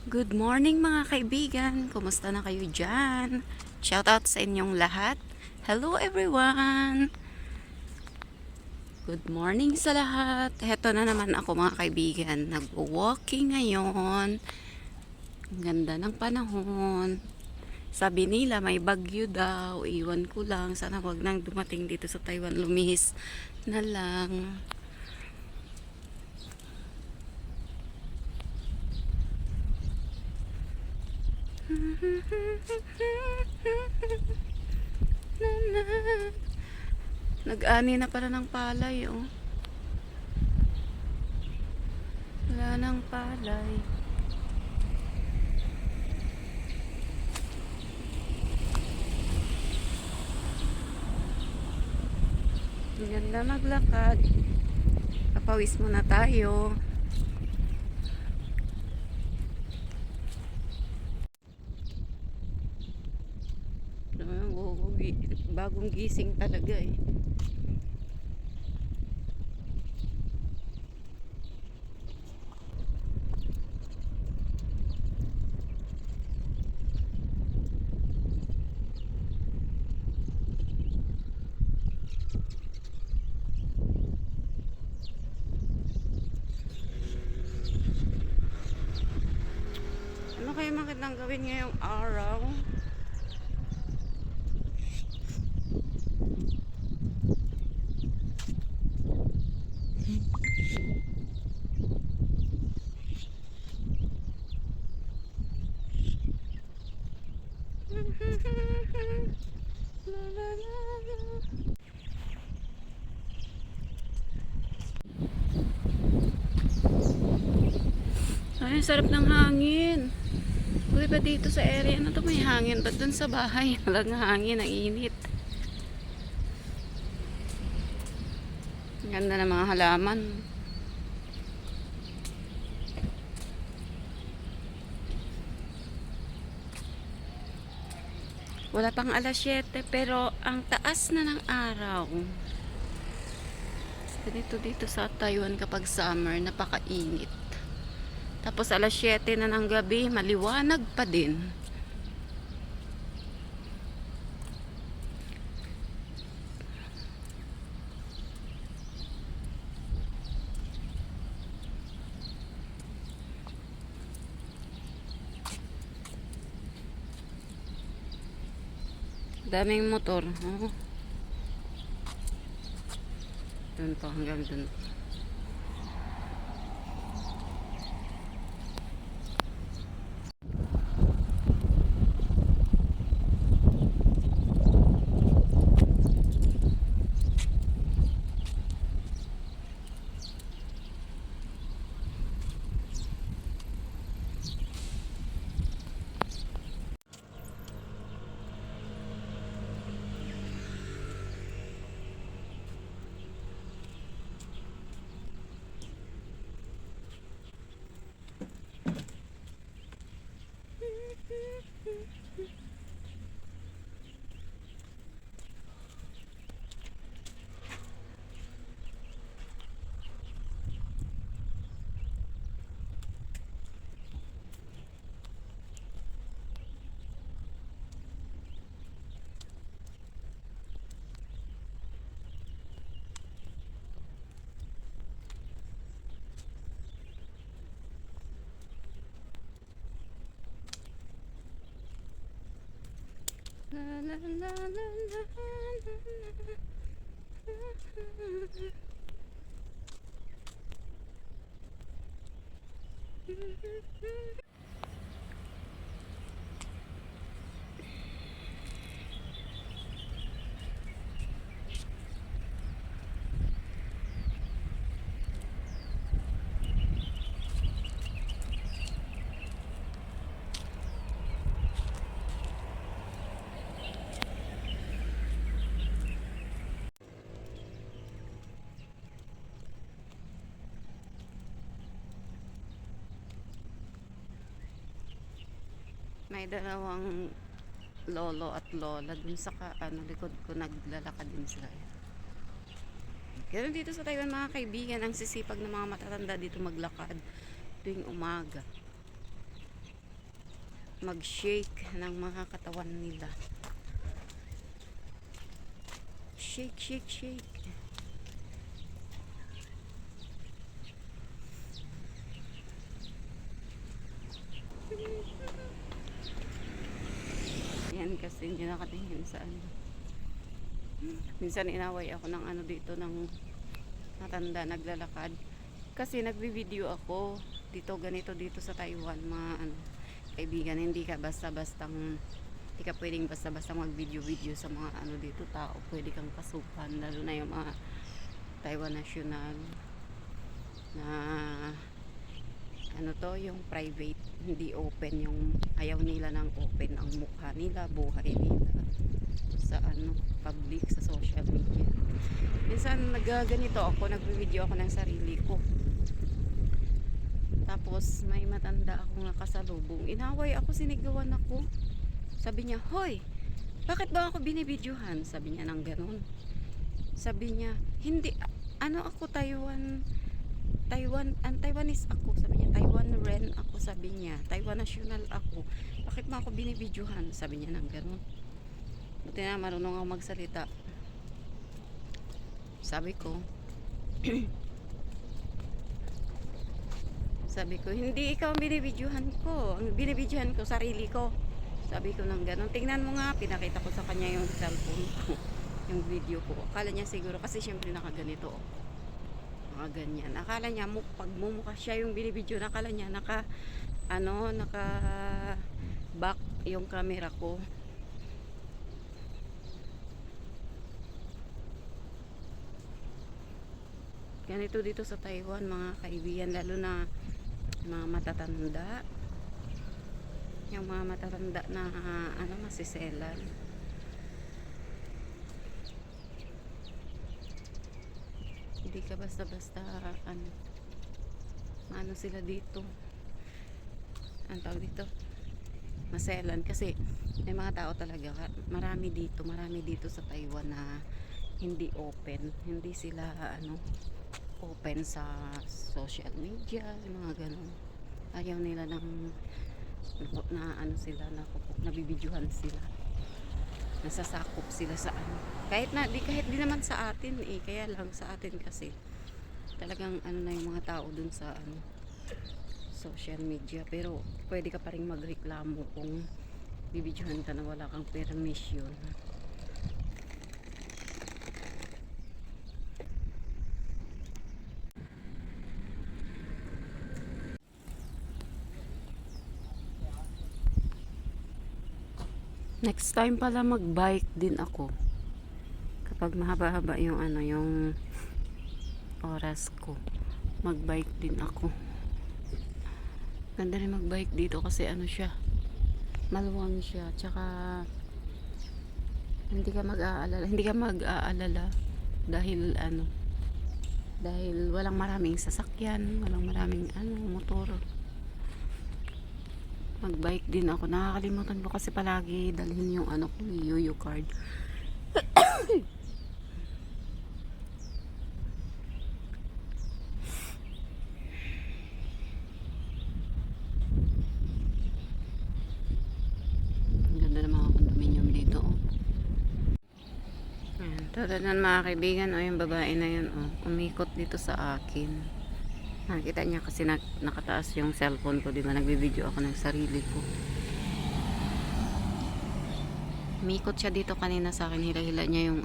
Good morning mga kaibigan! Kumusta na kayo dyan? Shoutout sa inyong lahat. Hello everyone! Good morning sa lahat. Heto na naman ako mga kaibigan. Nagwo-walking ngayon. Ang ganda ng panahon. Sabi nila may bagyo daw. Iwan ko lang. Sana wag nang dumating dito sa Taiwan. Lumihis na lang. Nag-ani na pala ng palay, oh. Wala ng palay. Ang ganda maglakad. Papawis muna tayo. Bagong gising talaga eh. Ano kaya magandang gawin ngayong araw? Ay, sarap ng hangin. Uy, ba dito sa area na to may hangin? Ba't dun sa bahay? Walang hangin, ang init. Ang ganda ng mga halaman. Wala pang alas 7 pero ang taas na ng araw. Dito sa Taiwan kapag summer, napakainit. Tapos alas 7 na ng gabi, maliwanag pa din. Daming motor. Oh. Dun pa hanggang dun. La, la, la, la, la, la. May dalawang lolo at lola dun sa likod ko, naglalakad din sila. Kaya dito sa Taiwan mga kaibigan, ang sisipag ng mga matatanda dito maglakad tuwing umaga. mag-shake ng mga katawan nila. Shake, shake, shake. Yan kasi hindi nakatingin sa ano. Minsan inaway ako ng ano dito ng matanda naglalakad. Kasi nagbi-video ako dito ganito dito sa Taiwan mga ano, kaibigan, hindi ka basta-bastang hindi ka pwedeng basta-basta mag-video-video sa mga ano dito tao. Pwede kang kasukan lalo na yung mga Taiwan National na ano to, yung private, hindi open, yung ayaw nila ng open ang mukha nila, buhay nila sa ano, public, sa social media. Minsan nagganito ako, nagbi-video ako ng sarili ko. Tapos may matanda ako nga kasalubong. Inaway ako, sinigawan ako. Sabi niya, "Hoy, bakit ba ako binibidyohan?" Sabi niya nang ganun. Sabi niya, "Hindi, ano ako, Taiwanese ako." Sabi niya, "Taiwan Ren ako." Sabi niya, "Taiwan National ako. Bakit mo ako binibidyohan?" Sabi niya nang ganun. Buti na marunong ako magsalita. Sabi ko, "Hindi ikaw ang binibidyohan ko. Ang binibidyohan ko, sarili ko." Sabi ko nang ganun. Tingnan mo nga, pinakita ko sa kanya yung cellphone ko, yung video ko. Akala niya siguro, kasi syempre nakaganito ako. Ganyan. Akala niya pagmumukha siya yung binibidyo, akala niya naka back yung camera ko. Ganito dito sa Taiwan mga kaibigan, lalo na mga matatanda, yung mga matatanda na masiselan. Hindi ka basta-basta ano sila dito, ang tawag dito, maselan. Kasi may mga tao talaga, marami dito sa Taiwan na hindi open, hindi sila open sa social media, mga ganun. Ayaw nila ng sila, nabibidyohan sila, nasasakop sila sa kahit di naman sa atin kaya lang sa atin kasi talagang na yung mga tao dun sa social media, pero pwede ka pa rin magreklamo kung bibidyohan ka na wala kang permission. Next time pala mag-bike din ako kapag mahaba-haba yung yung oras ko, mag-bike din ako. Ganda rin mag-bike dito kasi siya, maluwang siya, tsaka hindi ka mag-aalala dahil dahil walang maraming sasakyan, walang maraming motor. Mag-bike din ako. Nakakalimutan ko kasi palagi dalhin yung ko, YOYO card. Ang ganda ng mga condominium dito. Tulad ng mga kaibigan, yung babae na yun, umikot dito sa akin. Nakita niya kasi nakataas yung cellphone ko, diba? Nagbibideo ako ng sarili ko. Umikot siya dito kanina sa akin, hila-hila niya yung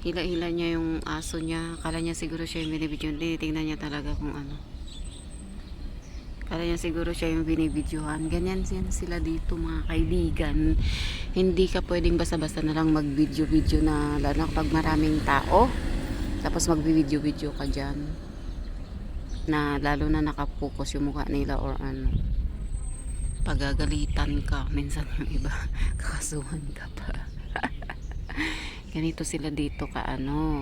hila-hila niya yung aso niya. Akala niya siguro siya yung binibidyo. Tinitingnan niya talaga kung akala niya siguro siya yung binibidyohan. Ganyan sila dito mga kaibigan. Hindi ka pwedeng basta-basta na lang mag-video-video na, lalo na kapag maraming tao. Tapos mag-video-video ka dyan. Na lalo na nakapokus yung mukha nila or pagagalitan ka. Minsan yung iba, kakasuhan ka pa. Ganito sila dito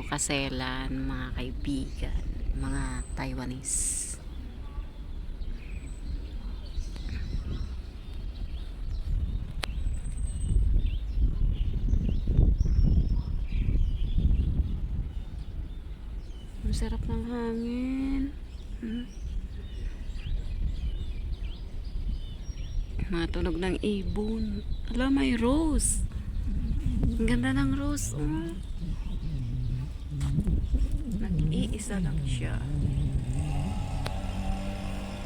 kaselan mga kaibigan, mga Taiwanese. Ang sarap ng hangin. Mga tunog ng ibon. Ala, may rose. Ang ganda ng rose, oh. Nag-iisa lang siya.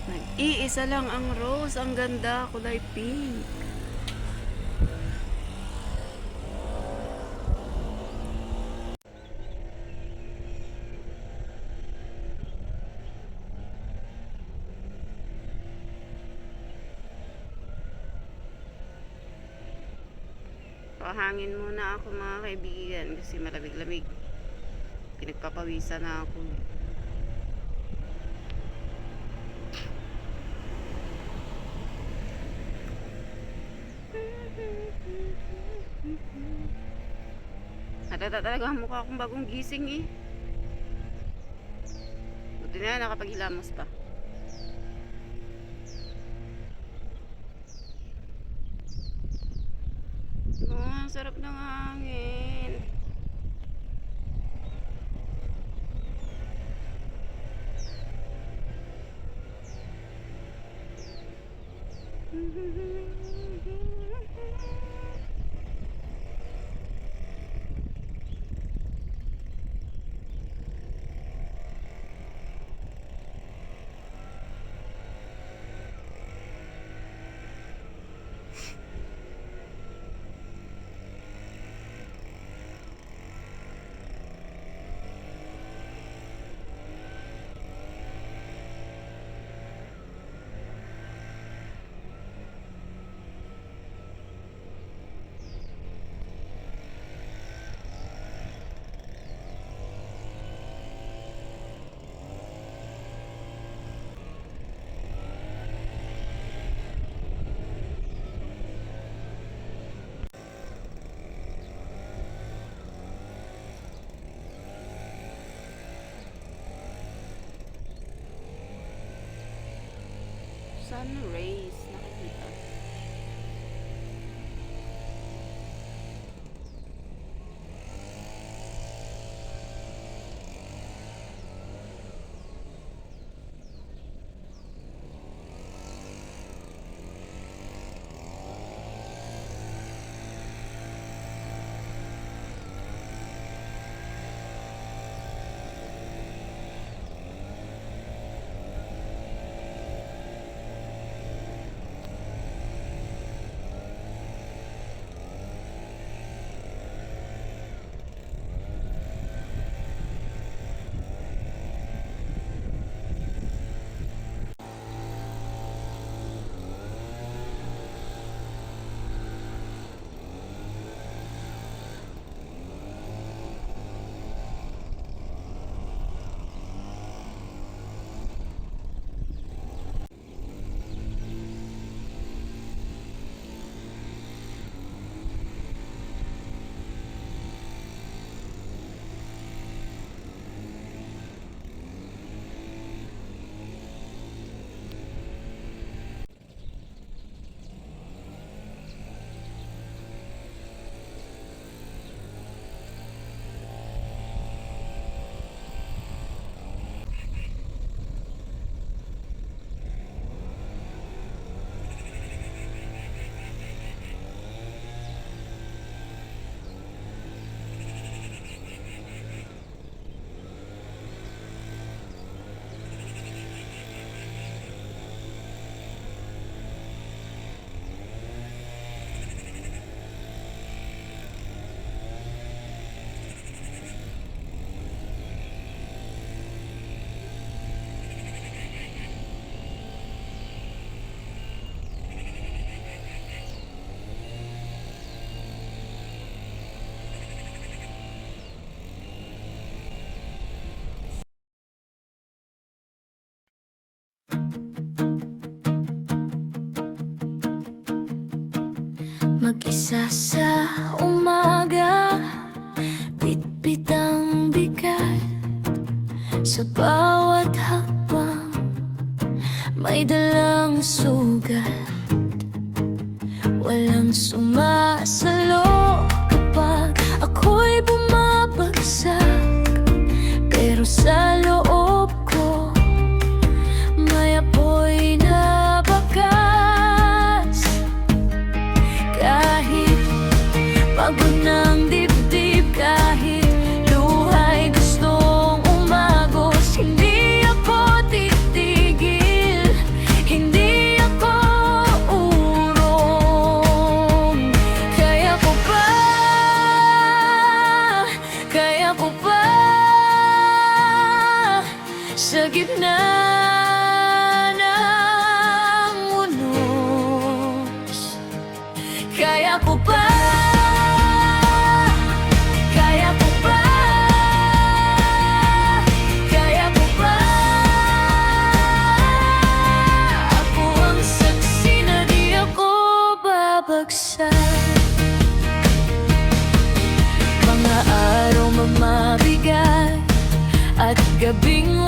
Nag-iisa lang ang rose. Ang ganda, kulay pink. Pahangin muna ako mga kaibigan kasi malamig-lamig. Pinagpapawisan na ako. Halata talaga ang mukha akong bagong gising eh. Buti na nakapaghilamos pa. Oh, ang sarap ng hangin. Sun rays nakikita. Mag-isa sa umaga, bitbit ang bigat. Sa bawat hakbang, may dalang sugat. Walang sumasalo kapag ako'y bumabagsak. Pero sa loob ko, may apoy na bakas. na ng unos. Kaya ko pa, kaya ko pa, kaya ko pa. Ako ang saksi na di ako babagsak. Mga araw mamabigat at gabing